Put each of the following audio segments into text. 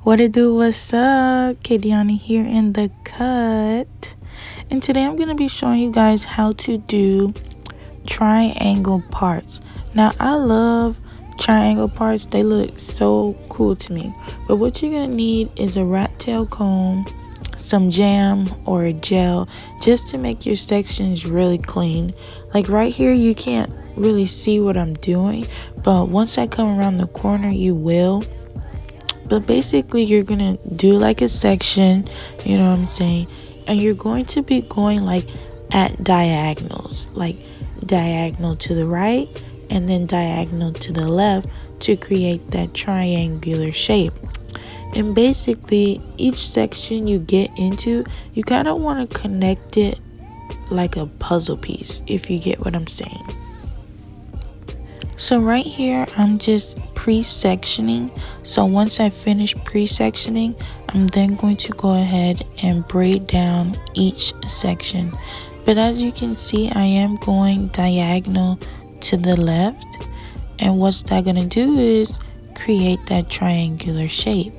What it do? What's up? KDiani here in the cut. And today I'm going to be showing you guys how to do triangle parts. Now, I love triangle parts. They look so cool to me. But what you're going to need is a rat tail comb, some jam or a gel, just to make your sections really clean. Like right here, you can't really see what I'm doing, but once I come around the corner, you will. But basically, you're gonna do like a section, you know what I'm saying, and you're going to be going like at diagonals, like diagonal to the right and then diagonal to the left to create that triangular shape. And basically, each section you get into, you kind of want to connect it like a puzzle piece, if you get what I'm saying. So right here, I'm just pre-sectioning. So once I finish pre-sectioning, I'm then going to go ahead and braid down each section. But as you can see, I am going diagonal to the left. And what's that going to do is create that triangular shape.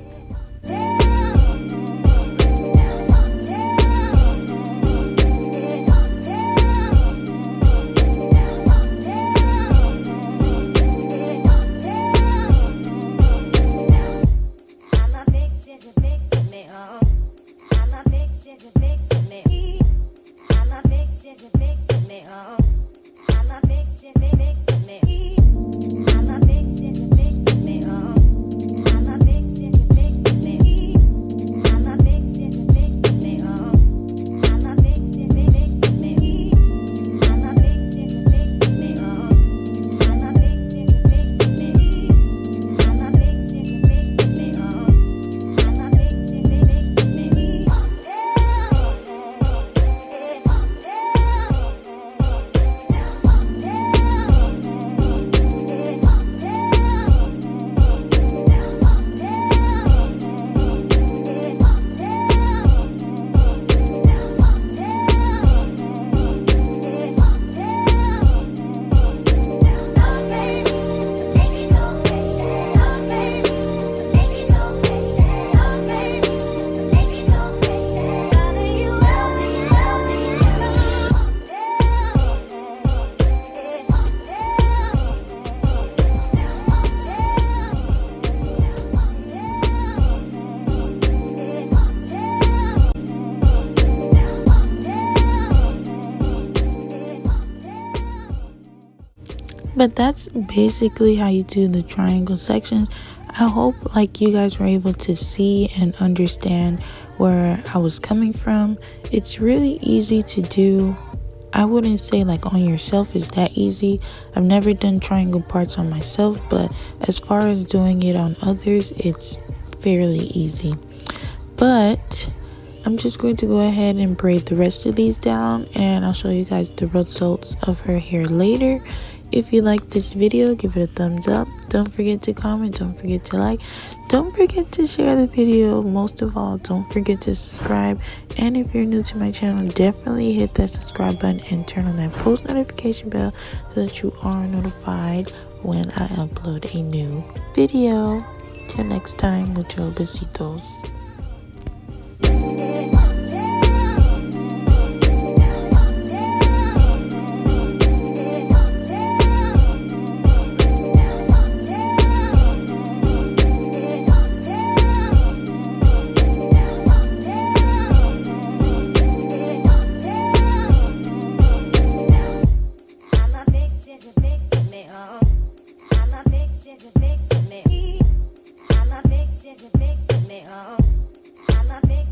But that's basically how you do the triangle sections. I hope like you guys were able to see and understand where I was coming from. It's really easy to do. I wouldn't say like on yourself is that easy. I've never done triangle parts on myself, but as far as doing it on others, it's fairly easy. But I'm just going to go ahead and braid the rest of these down, and I'll show you guys the results of her hair later. If you like this video, give it a thumbs up. Don't forget to comment. Don't forget to like. Don't forget to share the video. Most of all, don't forget to subscribe. And if you're new to my channel, definitely hit that subscribe button and turn on that post notification bell so that you are notified when I upload a new video. Till next time, mucho besitos. I'm a big